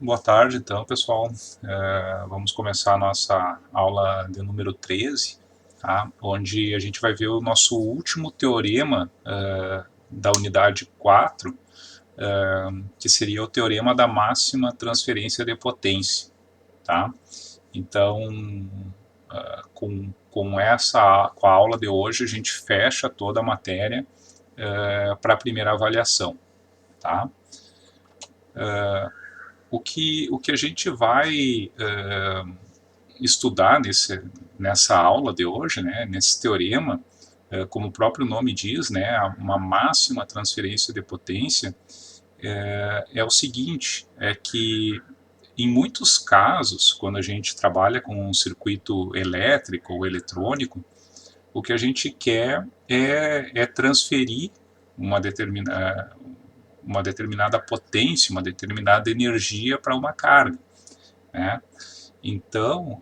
Boa tarde, então, pessoal. Vamos começar a nossa aula de número 13, tá? Onde a gente vai ver o nosso último teorema da unidade 4, que seria o teorema da máxima transferência de potência, tá? Então, com a aula de hoje, a gente fecha toda a matéria para a primeira avaliação, tá? O que a gente vai estudar nessa aula de hoje, né, nesse teorema, como o próprio nome diz, né, uma máxima transferência de potência, é o seguinte, é que em muitos casos, quando a gente trabalha com um circuito elétrico ou eletrônico, o que a gente quer é transferir uma determinada potência, uma determinada energia para uma carga, né? Então,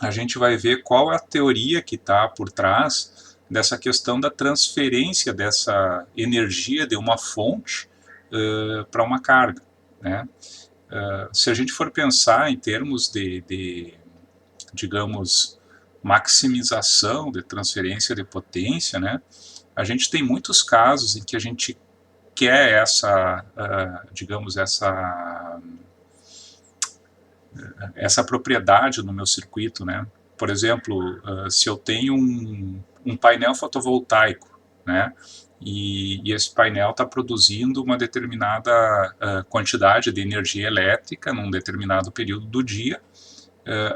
a gente vai ver qual é a teoria que está por trás dessa questão da transferência dessa energia de uma fonte para uma carga, né? Se a gente for pensar em termos digamos, maximização de transferência de potência, né? A gente tem muitos casos em que a gente quer digamos, essa propriedade no meu circuito, né? Por exemplo, se eu tenho um painel fotovoltaico, né? E esse painel está produzindo uma determinada quantidade de energia elétrica num determinado período do dia,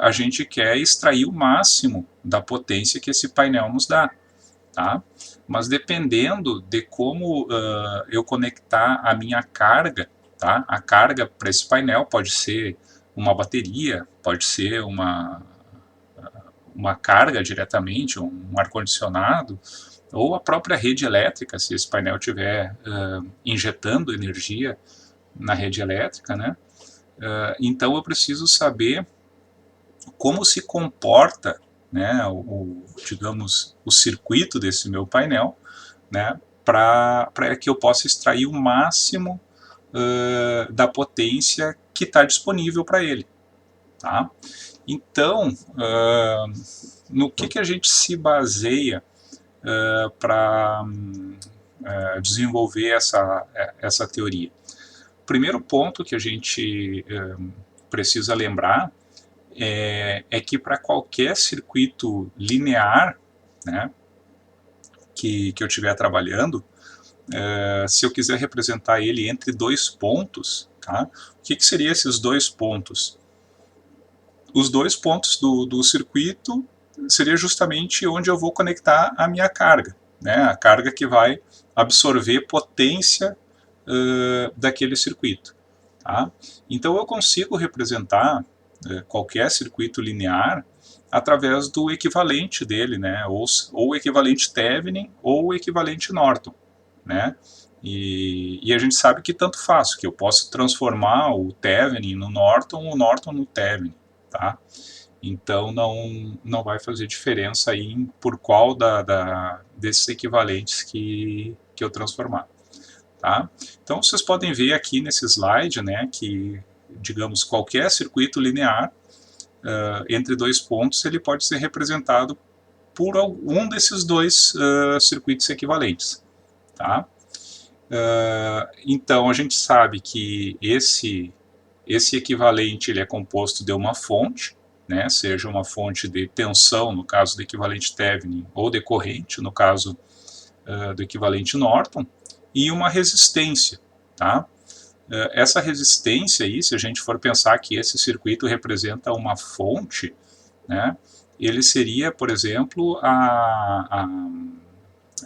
a gente quer extrair o máximo da potência que esse painel nos dá, tá? Mas dependendo de como eu conectar a minha carga, tá? A carga para esse painel pode ser uma bateria, pode ser uma carga diretamente, um ar-condicionado, ou a própria rede elétrica, se esse painel estiver injetando energia na rede elétrica, né? Então eu preciso saber como se comporta, né, digamos, o circuito desse meu painel, né, para que eu possa extrair o máximo da potência que está disponível para ele. Tá? Então, no que a gente se baseia para desenvolver essa teoria? O primeiro ponto que a gente precisa lembrar é que para qualquer circuito linear, né, que eu estiver trabalhando, se eu quiser representar ele entre dois pontos, tá? O que seriam esses dois pontos? Os dois pontos do circuito seria justamente onde eu vou conectar a minha carga, né? A carga que vai absorver potência daquele circuito. Tá? Então eu consigo representar qualquer circuito linear através do equivalente dele, né? ou o equivalente Thevenin ou o equivalente Norton, né? E a gente sabe que tanto faz, que eu posso transformar o Thevenin no Norton ou o Norton no Thevenin, tá? Então não vai fazer diferença aí por qual desses equivalentes que eu transformar. Tá? Então vocês podem ver aqui nesse slide, né, que digamos qualquer circuito linear entre dois pontos ele pode ser representado por algum desses dois circuitos equivalentes. Tá? Então a gente sabe que esse equivalente ele é composto de uma fonte, né, seja uma fonte de tensão, no caso do equivalente Thevenin, ou de corrente, no caso do equivalente Norton, e uma resistência. Tá? Essa resistência aí, se a gente for pensar que esse circuito representa uma fonte, né, ele seria, por exemplo, a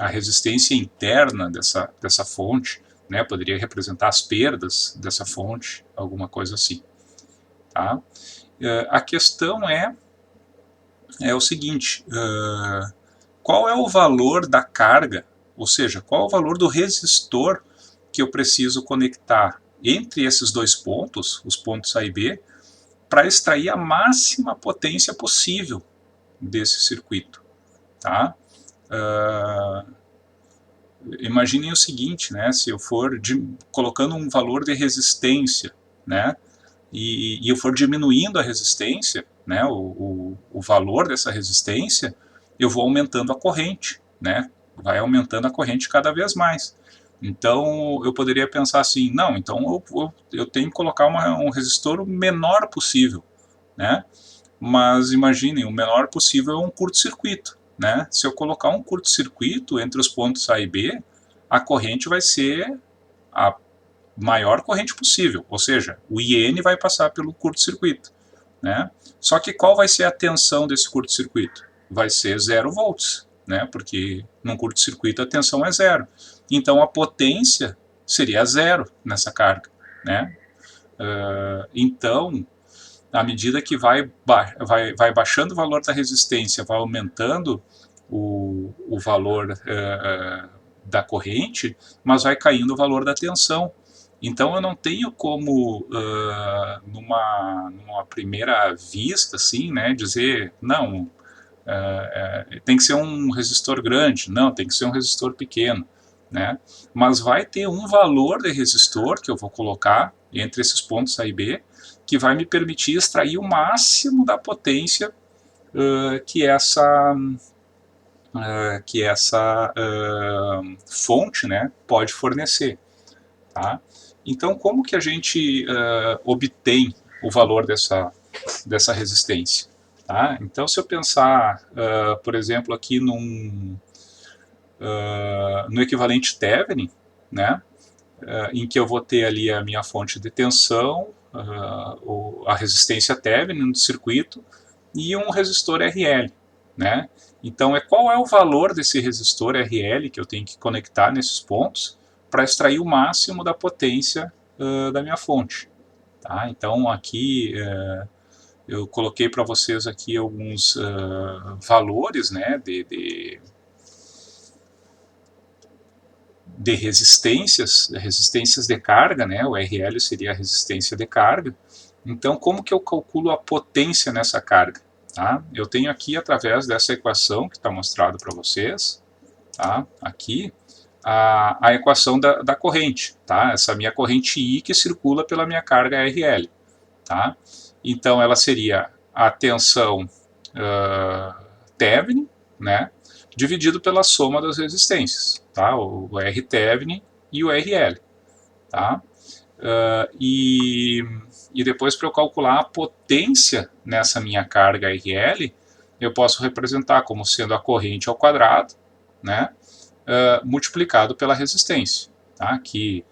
resistência interna dessa fonte, né, poderia representar as perdas dessa fonte, alguma coisa assim. Tá? A questão é o seguinte, qual é o valor da carga, ou seja, qual é o valor do resistor que eu preciso conectar entre esses dois pontos, os pontos A e B, para extrair a máxima potência possível desse circuito. Tá? Imaginem o seguinte, né, se eu for colocando um valor de resistência né, e eu for diminuindo a resistência, né, o valor dessa resistência, eu vou aumentando a corrente, né, vai aumentando a corrente cada vez mais. Então eu poderia pensar assim, não, então eu tenho que colocar um resistor o menor possível, né, mas imaginem, o menor possível é um curto-circuito, né, se eu colocar um curto-circuito entre os pontos A e B, a corrente vai ser a maior corrente possível, ou seja, o IN vai passar pelo curto-circuito, né? Só que qual vai ser a tensão desse curto-circuito? Vai ser 0 volts, né? Porque num curto-circuito a tensão é 0. Então a potência seria 0 nessa carga, né? Então, à medida que vai baixando o valor da resistência, vai aumentando o valor da corrente, mas vai caindo o valor da tensão. Então eu não tenho como, numa primeira vista, assim, né, dizer, não, tem que ser um resistor grande, não, tem que ser um resistor pequeno, né? Mas vai ter um valor de resistor que eu vou colocar entre esses pontos A e B, que vai me permitir extrair o máximo da potência que essa fonte, né, pode fornecer. Tá? Então, como que a gente obtém o valor dessa resistência? Tá? Então, se eu pensar, por exemplo, aqui no equivalente Thevenin, né, em que eu vou ter ali a minha fonte de tensão, a resistência Thevenin do circuito e um resistor RL. Né? Então, qual é o valor desse resistor RL que eu tenho que conectar nesses pontos para extrair o máximo da potência da minha fonte. Tá? Então, aqui eu coloquei para vocês aqui alguns valores, né, de resistências de carga, né, o RL seria a resistência de carga. Então, como que eu calculo a potência nessa carga? Tá? Eu tenho aqui, através dessa equação que está mostrada para vocês, tá? Aqui, a equação da corrente, tá? Essa minha corrente I que circula pela minha carga RL. Tá? Então, ela seria a tensão Thevenin, né, dividido pela soma das resistências, tá? O R Thevenin e o RL. Tá? E depois, para eu calcular a potência nessa minha carga RL, eu posso representar como sendo a corrente ao quadrado, né, multiplicado pela resistência. Tá? Aqui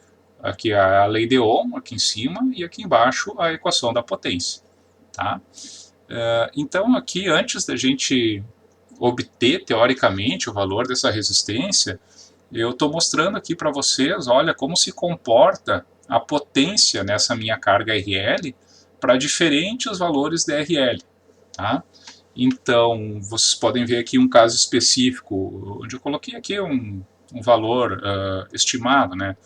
a lei de Ohm, aqui em cima, e aqui embaixo a equação da potência. Tá? Então, aqui, antes da gente obter, teoricamente, o valor dessa resistência, eu estou mostrando aqui para vocês, olha, como se comporta a potência nessa minha carga RL para diferentes valores de RL. Tá? Então, vocês podem ver aqui um caso específico, onde eu coloquei aqui um valor estimado, né?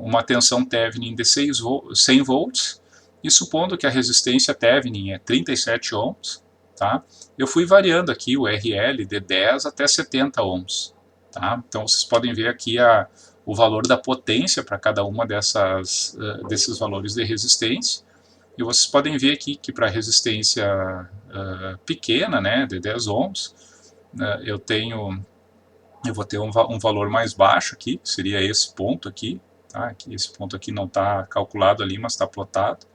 Uma tensão Thevenin de 100 volts, e supondo que a resistência Thevenin é 37 ohms, tá? Eu fui variando aqui o RL de 10 até 70 ohms. Tá? Então, vocês podem ver aqui o valor da potência para cada uma desses valores de resistência. E vocês podem ver aqui que para resistência pequena, né, de 10 ohms, eu vou ter um valor mais baixo aqui, que seria esse ponto aqui. Tá? Esse ponto aqui não está calculado ali, mas está plotado.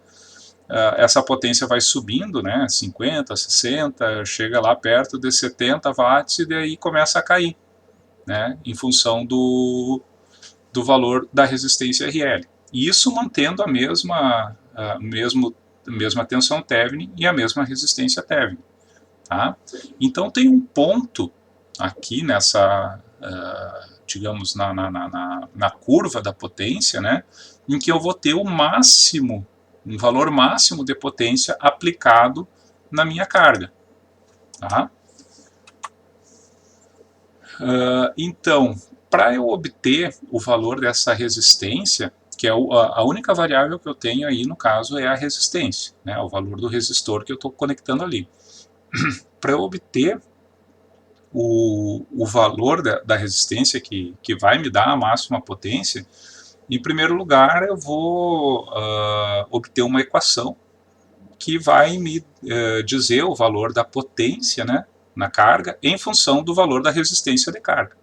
Essa potência vai subindo, né, 50, 60, chega lá perto de 70 watts e daí começa a cair, né, em função do valor da resistência RL. E isso mantendo a mesma tensão Thevenin e a mesma resistência Thevenin. Tá? Então tem um ponto aqui nessa, digamos, na curva da potência, né, em que eu vou ter um valor máximo de potência aplicado na minha carga. Tá? Então, para eu obter o valor dessa resistência, que é a única variável que eu tenho aí no caso é a resistência, né, o valor do resistor que eu estou conectando ali. Para eu obter o valor da resistência que vai me dar a máxima potência, Em primeiro lugar, eu vou obter uma equação que vai me dizer o valor da potência, né, na carga em função do valor da resistência de carga.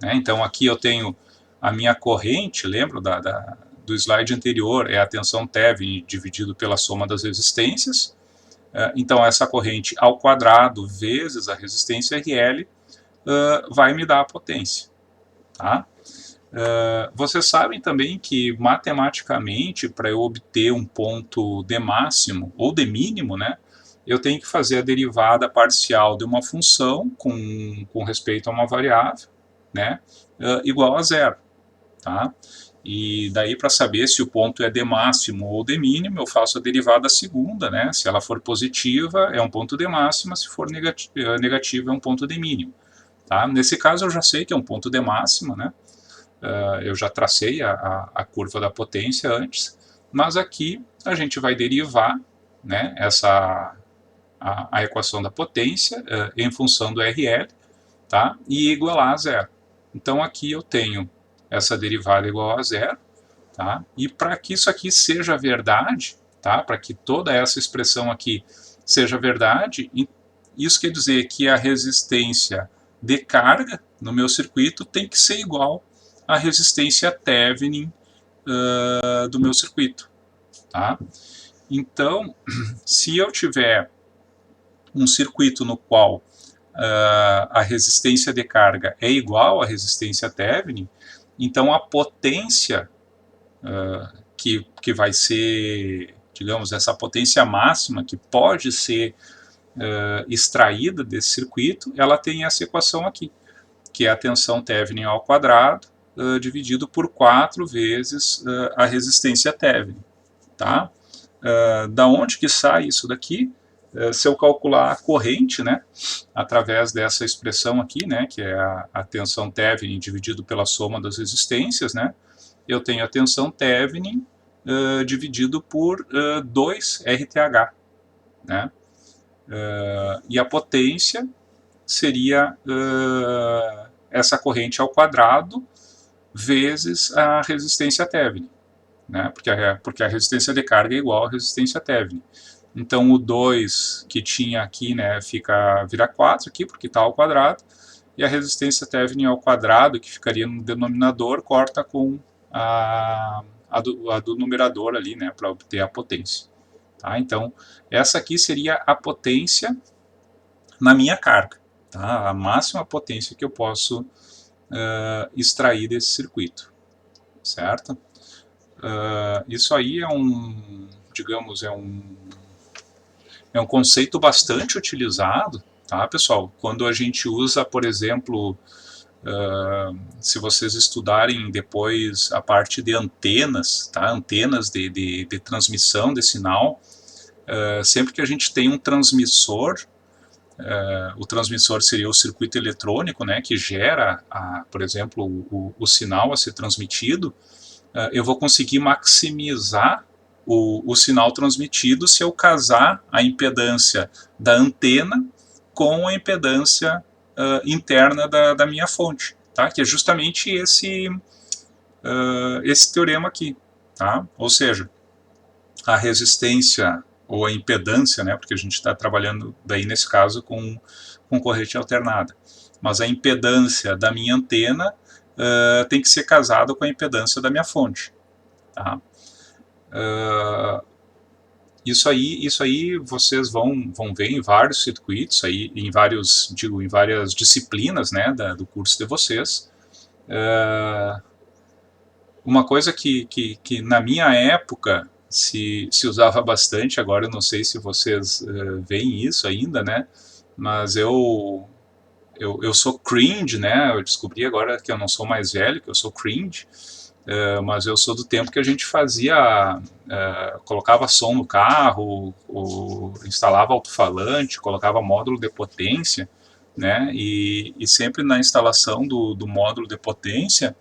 Né? Então aqui eu tenho a minha corrente, lembro do slide anterior, é a tensão Thevenin dividido pela soma das resistências. Então essa corrente ao quadrado vezes a resistência RL vai me dar a potência. Tá? Vocês sabem também que matematicamente, para eu obter um ponto de máximo ou de mínimo, né, eu tenho que fazer a derivada parcial de uma função com respeito a uma variável, né, igual a zero. Tá? E daí, para saber se o ponto é de máximo ou de mínimo, eu faço a derivada segunda, né? Se ela for positiva, é um ponto de máxima, se for negativa, é um ponto de mínimo. Tá? Nesse caso, eu já sei que é um ponto de máxima, né? Eu já tracei a curva da potência antes, mas aqui a gente vai derivar, né, a equação da potência em função do RL, tá? E igualar a zero. Então aqui eu tenho essa derivada igual a zero, tá? E para que isso aqui seja verdade, tá? Para que toda essa expressão aqui seja verdade, isso quer dizer que a resistência de carga no meu circuito tem que ser igual à resistência Thevenin do meu circuito, tá? Então, se eu tiver um circuito no qual a resistência de carga é igual à resistência Thevenin, então a potência que vai ser, digamos, essa potência máxima que pode ser extraída desse circuito, ela tem essa equação aqui, que é a tensão Thevenin ao quadrado dividido por 4 vezes a resistência Thevenin. Tá? Da onde que sai isso daqui? Se eu calcular a corrente, né, através dessa expressão aqui, né, que é a tensão Thevenin dividido pela soma das resistências, né, eu tenho a tensão Thevenin dividido por 2 RTH. Né? E a potência seria essa corrente ao quadrado vezes a resistência Thevenin. Né? Porque a resistência de carga é igual à resistência Thevenin. Então o 2 que tinha aqui, né, vira 4 aqui, porque está ao quadrado, e a resistência Thevenin ao quadrado, que ficaria no denominador, corta com a do numerador ali, né, para obter a potência. Tá? Então essa aqui seria a potência na minha carga, tá? A máxima potência que eu posso extrair desse circuito, certo? Isso aí digamos, é um conceito bastante utilizado, tá, pessoal? Quando a gente usa, por exemplo, se vocês estudarem depois a parte de antenas, tá? Antenas de transmissão de sinal, sempre que a gente tem um transmissor, o transmissor seria o circuito eletrônico, né, que gera, por exemplo, o sinal a ser transmitido, eu vou conseguir maximizar o sinal transmitido se eu casar a impedância da antena com a impedância interna da minha fonte, tá? Que é justamente esse teorema aqui. Tá? Ou seja, a resistência ou a impedância, né, porque a gente está trabalhando daí nesse caso com corrente alternada, mas a impedância da minha antena tem que ser casada com a impedância da minha fonte. Tá? Isso aí vocês vão ver em vários circuitos, aí, em várias disciplinas, né, do curso de vocês. Uma coisa que na minha época se usava bastante, agora eu não sei se vocês veem isso ainda, né, mas eu sou cringe, né, eu descobri agora que eu não sou mais velho, que eu sou cringe, mas eu sou do tempo que a gente colocava som no carro, instalava alto-falante, colocava módulo de potência, né, e sempre na instalação do módulo de potência,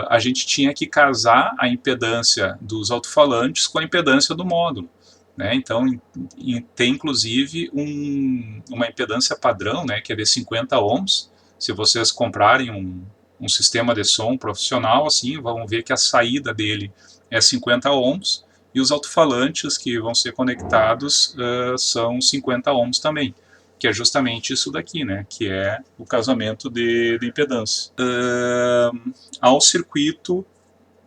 a gente tinha que casar a impedância dos alto-falantes com a impedância do módulo. Né? Então, tem inclusive uma impedância padrão, né, que é de 50 ohms. Se vocês comprarem um sistema de som profissional, assim, vão ver que a saída dele é 50 ohms, e os alto-falantes que vão ser conectados são 50 ohms também, que é justamente isso daqui, né, que é o casamento de impedância. Ao circuito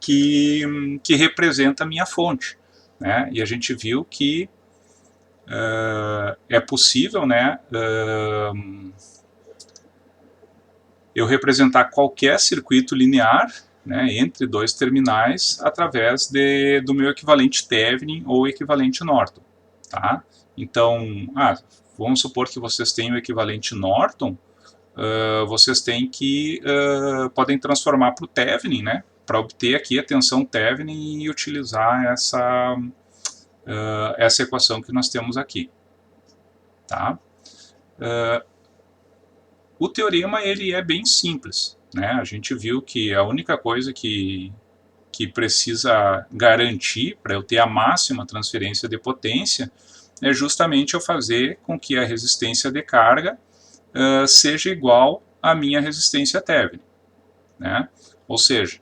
que representa a minha fonte, né, e a gente viu que é possível, né, eu representar qualquer circuito linear, né, entre dois terminais através do meu equivalente Thevenin ou equivalente Norton. Tá? Então, vamos supor que vocês tenham o equivalente Norton, vocês têm que podem transformar para o Thevenin, né, para obter aqui a tensão Thevenin e utilizar essa equação que nós temos aqui. Tá? O teorema ele é bem simples, né? A gente viu que a única coisa que precisa garantir para eu ter a máxima transferência de potência é justamente eu fazer com que a resistência de carga seja igual à minha resistência Thevenin, né? Ou seja,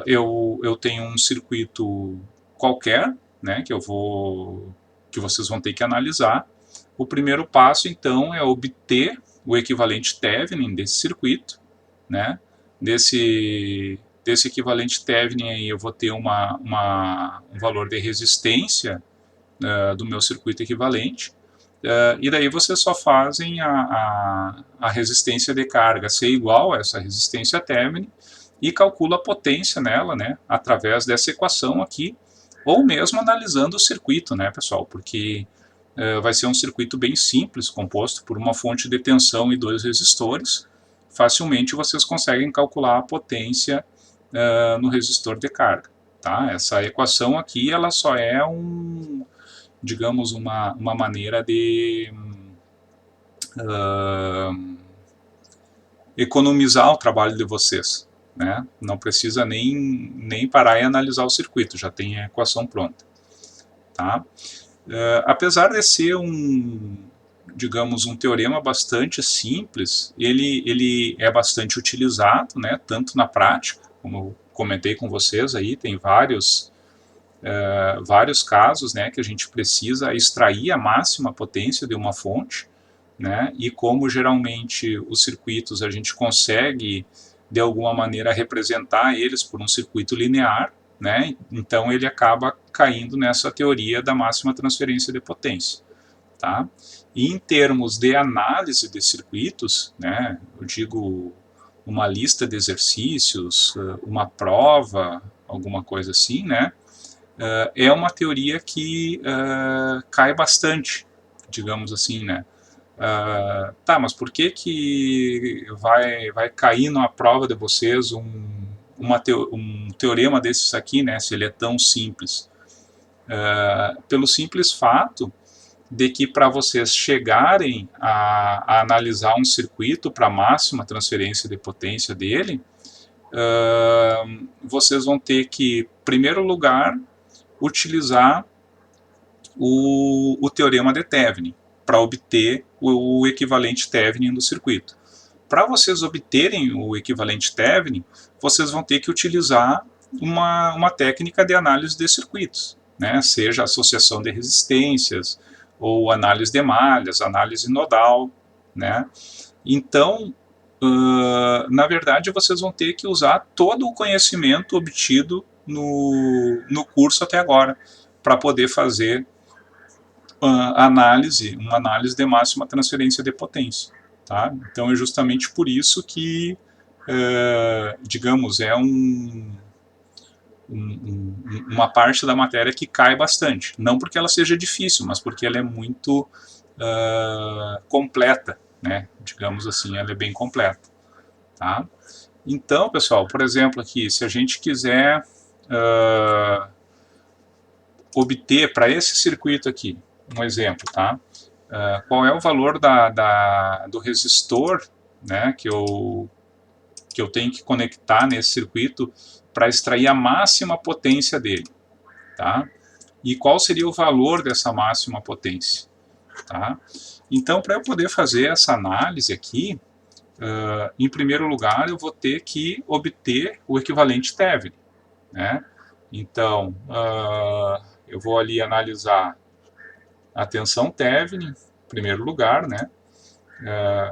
eu tenho um circuito qualquer, né, que vocês vão ter que analisar. O primeiro passo, então, é obter o equivalente Thevenin desse circuito, né? Desse equivalente Thevenin aí eu vou ter um valor de resistência do meu circuito equivalente, e daí vocês só fazem a resistência de carga ser igual a essa resistência Thevenin e calcula a potência nela, né, através dessa equação aqui, ou mesmo analisando o circuito, né, pessoal, porque vai ser um circuito bem simples, composto por uma fonte de tensão e dois resistores. Facilmente vocês conseguem calcular a potência no resistor de carga. Tá? Essa equação aqui ela só é digamos, uma maneira de economizar o trabalho de vocês. Né? Não precisa nem parar e analisar o circuito, já tem a equação pronta. Tá? Apesar de ser digamos, um teorema bastante simples, ele é bastante utilizado, né, tanto na prática, como eu comentei com vocês aí, tem vários casos, né, que a gente precisa extrair a máxima potência de uma fonte, né, e como geralmente os circuitos a gente consegue, de alguma maneira, representar eles por um circuito linear, né, então ele acaba caindo nessa teoria da máxima transferência de potência. Tá? E em termos de análise de circuitos, né, eu digo uma lista de exercícios, uma prova, alguma coisa assim, né, é uma teoria que cai bastante, digamos assim, né. Tá, mas por que vai cair numa prova de vocês um teorema desses aqui, né, se ele é tão simples? Pelo simples fato de que para vocês chegarem a analisar um circuito para a máxima transferência de potência dele, vocês vão ter que, em primeiro lugar, utilizar o teorema de Thevenin para obter o equivalente Thevenin do circuito. Para vocês obterem o equivalente Thevenin, vocês vão ter que utilizar uma técnica de análise de circuitos, né? Seja associação de resistências, ou análise de malhas, análise nodal, né? Então, na verdade, vocês vão ter que usar todo o conhecimento obtido no curso até agora, para poder fazer uma análise de máxima transferência de potência. Tá? Então, é justamente por isso que, digamos, é uma parte da matéria que cai bastante. Não porque ela seja difícil, mas porque ela é muito completa, né? Digamos assim, ela é bem completa. Tá? Então, pessoal, por exemplo, aqui, se a gente quiser obter para esse circuito aqui, um exemplo, tá? Qual é o valor do resistor, né, que eu tenho que conectar nesse circuito para extrair a máxima potência dele, tá? E qual seria o valor dessa máxima potência, tá? Então, para eu poder fazer essa análise aqui, em primeiro lugar, eu vou ter que obter o equivalente Thevenin, né? Então, eu vou ali analisar a tensão Thevenin, em primeiro lugar, né?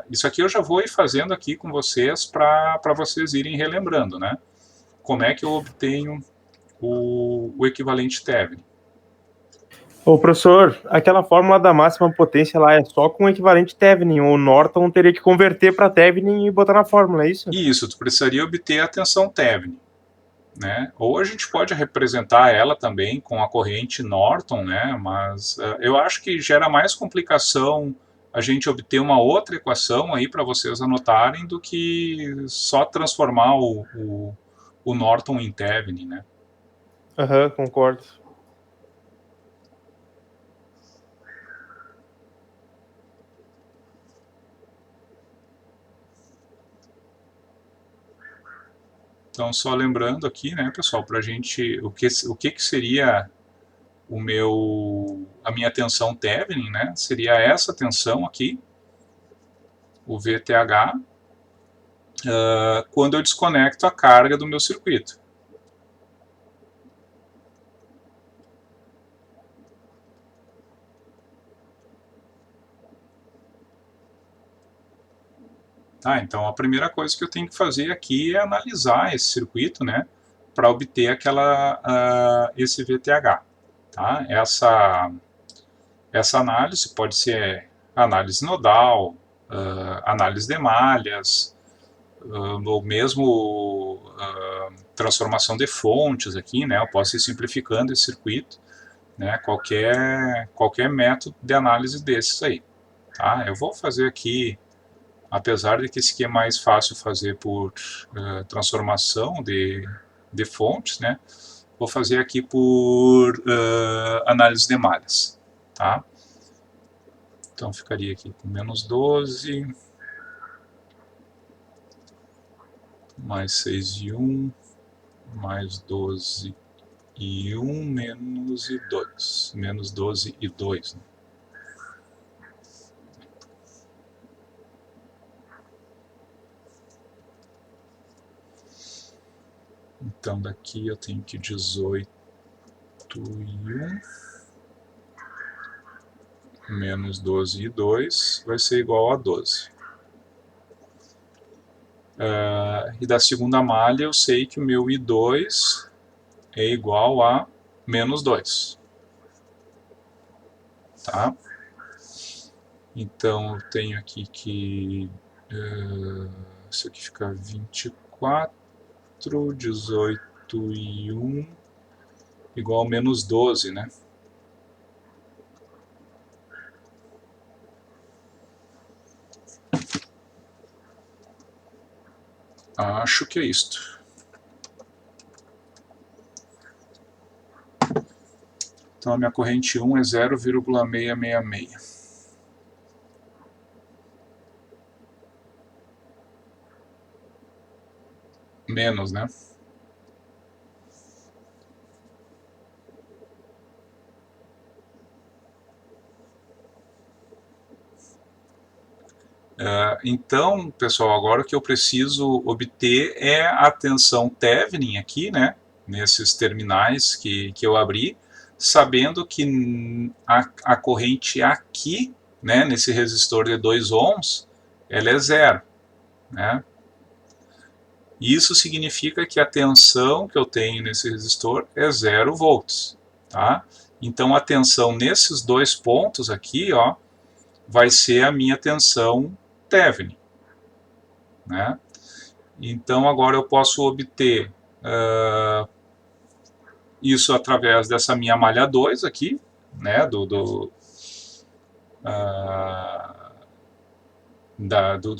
Isso aqui eu já vou ir fazendo aqui com vocês para vocês irem relembrando, né? Como é que eu obtenho o equivalente Thevenin. Ô, professor, aquela fórmula da máxima potência lá é só com o equivalente Thevenin. O Norton teria que converter para Thevenin e botar na fórmula, é isso? Isso, tu precisaria obter a tensão Thevenin, né? Ou a gente pode representar ela também com a corrente Norton, né? Mas eu acho que gera mais complicação a gente obter uma outra equação aí para vocês anotarem do que só transformar o Norton em Thevenin, né? Aham, concordo. Então, só lembrando aqui, né, pessoal, para a gente, o que seria a minha tensão Thevenin, né? Seria essa tensão aqui, o VTH, quando eu desconecto a carga do meu circuito. Tá, então a primeira coisa que eu tenho que fazer aqui é analisar esse circuito, né, para obter esse VTH. Tá? Essa análise pode ser análise nodal, análise de malhas, ou mesmo transformação de fontes aqui, né? Eu posso ir simplificando esse circuito, né? Qualquer método de análise desses aí, tá? Eu vou fazer aqui, apesar de que esse aqui é mais fácil fazer por transformação de fontes, né? Vou fazer aqui por análise de malhas, tá? Então ficaria aqui com menos 12, mais 6 e 1, mais 12 e 1, menos e 2. Menos 12 e 2. Né? Então daqui eu tenho que 18 e 1, menos 12 e 2, vai ser igual a 12. E da segunda malha eu sei que o meu I2 é igual a menos 2. Tá? Então eu tenho aqui que isso aqui fica 24, 18 e 1 igual a menos 12, né? Acho que é isto. Então a minha corrente 1 é 0,666. Menos, né? Então, pessoal, agora o que eu preciso obter é a tensão Thevenin aqui, né? Nesses terminais que eu abri, sabendo que a corrente aqui, né, nesse resistor de 2 ohms, ela é zero, né? Isso significa que a tensão que eu tenho nesse resistor é 0 volts, tá? Então a tensão nesses dois pontos aqui, ó, vai ser a minha tensão Thevenin, né? Então agora eu posso obter isso através dessa minha malha 2 aqui, né, do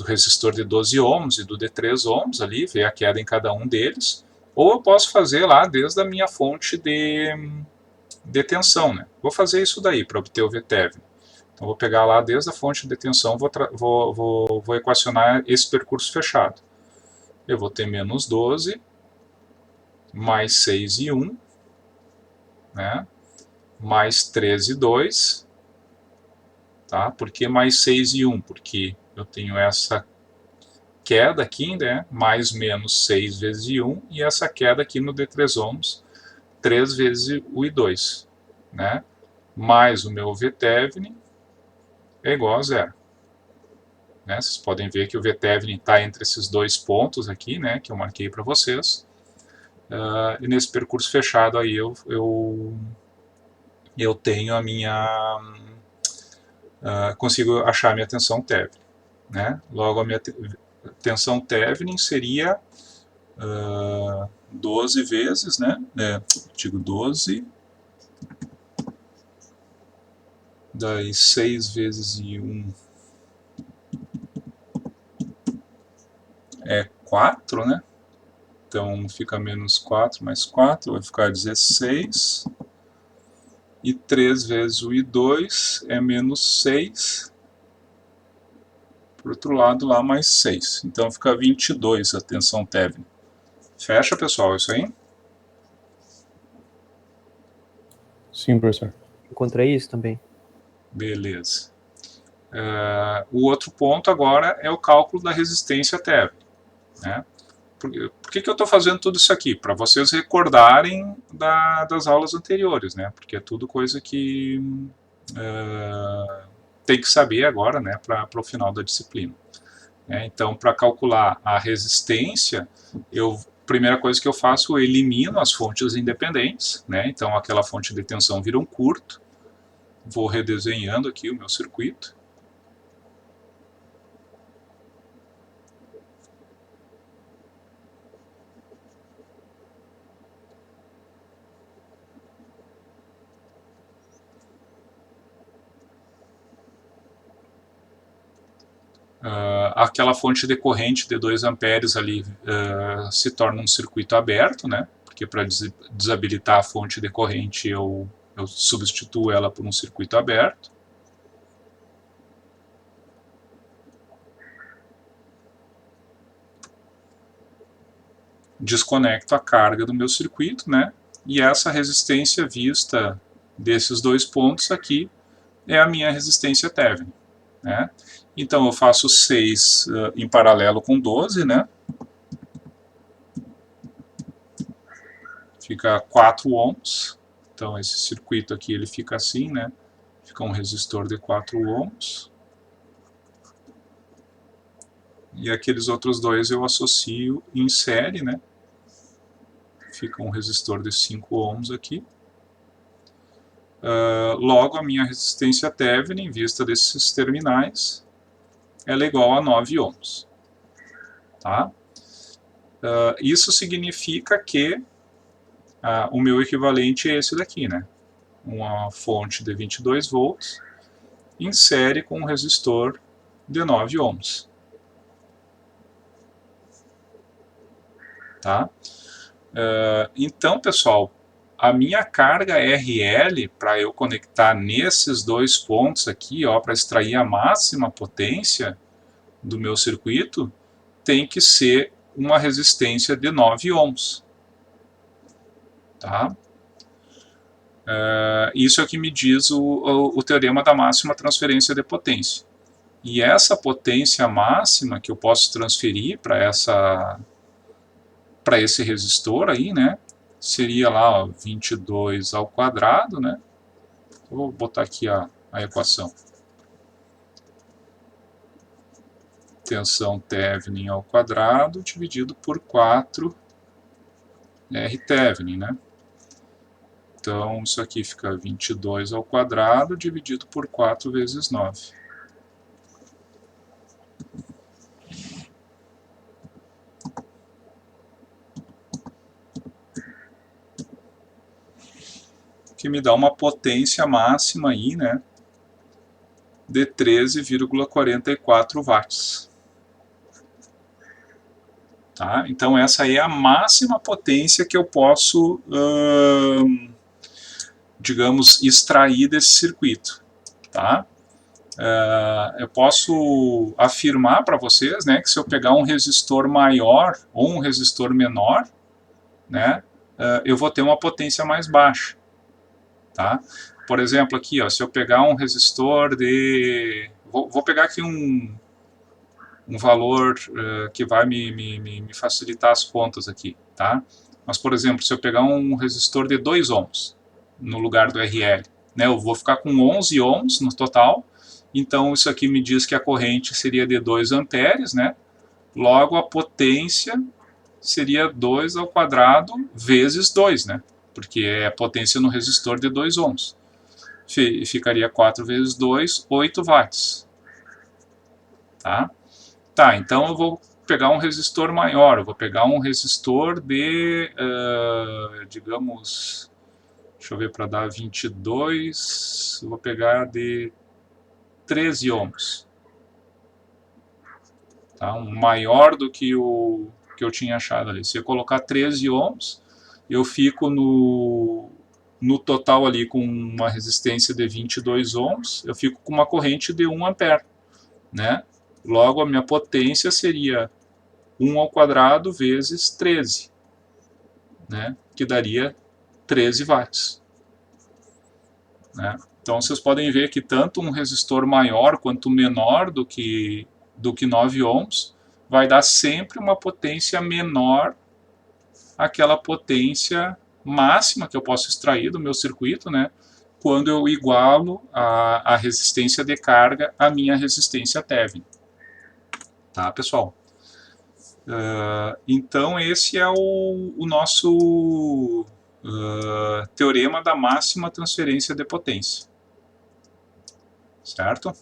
resistor de 12 ohms e do de 3 ohms ali, ver a queda em cada um deles, ou eu posso fazer lá desde a minha fonte de tensão, né? Vou fazer isso daí para obter o VTEV. Então vou pegar lá desde a fonte de tensão, vou equacionar esse percurso fechado. Eu vou ter menos 12, mais 6 e 1, né? Mais 13 e 2, tá? Por que mais 6 e 1? Porque eu tenho essa queda aqui, né, mais menos 6 vezes I1, e essa queda aqui no D3 ohms, 3 vezes o I2, né, mais o meu VThevenin é igual a zero. Né, vocês podem ver que o VThevenin está entre esses dois pontos aqui, né, que eu marquei para vocês. E nesse percurso fechado aí eu tenho a minha... consigo achar a minha tensão Thevenin. Né? Logo, a minha tensão Thevenin seria 12 vezes, né? Digo 12, daí 6 vezes I1 é 4, né? Então fica menos 4 mais 4, vai ficar 16. E 3 vezes o I2 é menos 6. Por outro lado, lá mais 6. Então fica 22 a tensão Thevenin. Fecha, pessoal, isso aí? Sim, professor. Encontrei isso também. Beleza. O outro ponto agora é o cálculo da resistência Thevenin. Né? Por que eu estou fazendo tudo isso aqui? Para vocês recordarem das aulas anteriores, né? Porque é tudo coisa que tem que saber agora, né? Para o final da disciplina. Então, para calcular a resistência, primeira coisa que eu faço, eu elimino as fontes independentes, né? Então aquela fonte de tensão vira um curto. Vou redesenhando aqui o meu circuito. Aquela fonte de corrente de 2 amperes ali se torna um circuito aberto, né? Porque para desabilitar a fonte de corrente eu substituo ela por um circuito aberto. Desconecto a carga do meu circuito, né? E essa resistência vista desses dois pontos aqui é a minha resistência Thevenin, né? Então eu faço 6 em paralelo com 12, né? Fica 4 ohms. Então esse circuito aqui ele fica assim, né? Fica um resistor de 4 ohms. E aqueles outros dois eu associo em série, né? Fica um resistor de 5 ohms aqui. Logo, a minha resistência Thevenin, vista desses terminais, ela é igual a 9 ohms. Tá? Isso significa que o meu equivalente é esse daqui, né? Uma fonte de 22 volts em série com um resistor de 9 ohms. Tá? Então, pessoal, a minha carga RL, para eu conectar nesses dois pontos aqui, para extrair a máxima potência do meu circuito, tem que ser uma resistência de 9 ohms. Tá? Isso é o que me diz o teorema da máxima transferência de potência. E essa potência máxima que eu posso transferir para esse resistor aí, né, seria lá 22 ao quadrado, né? Vou botar aqui a equação. Tensão Thevenin ao quadrado dividido por 4 R Thevenin, né? Então, isso aqui fica 22 ao quadrado dividido por 4 vezes 9. Que me dá uma potência máxima aí, né, de 13,44 watts. Tá? Então essa é a máxima potência que eu posso, digamos, extrair desse circuito. Tá? Eu posso afirmar para vocês, né, que se eu pegar um resistor maior ou um resistor menor, né, eu vou ter uma potência mais baixa. Tá? Por exemplo, aqui, se eu pegar um resistor de... Vou pegar aqui um valor que vai me facilitar as contas aqui, tá? Mas, por exemplo, se eu pegar um resistor de 2 ohms no lugar do RL, né, eu vou ficar com 11 ohms no total, então isso aqui me diz que a corrente seria de 2 amperes, né? Logo a potência seria 2 ao quadrado vezes 2, né? Porque é a potência no resistor de 2 ohms. Ficaria 4 vezes 2, 8 watts. Tá, então eu vou pegar um resistor maior, eu vou pegar um resistor de, digamos, deixa eu ver para dar 22, eu vou pegar de 13 ohms. Tá? Um maior do que o que eu tinha achado ali. Se eu colocar 13 ohms, eu fico no total ali com uma resistência de 22 ohms, eu fico com uma corrente de 1 ampere, né? Logo, a minha potência seria 1 ao quadrado vezes 13, né? Que daria 13 watts. Né? Então, vocês podem ver que tanto um resistor maior quanto menor do que 9 ohms vai dar sempre uma potência menor àquela potência máxima que eu posso extrair do meu circuito, né? Quando eu igualo a resistência de carga à minha resistência Thevenin. Tá, pessoal? Então, esse é o nosso teorema da máxima transferência de potência. Certo?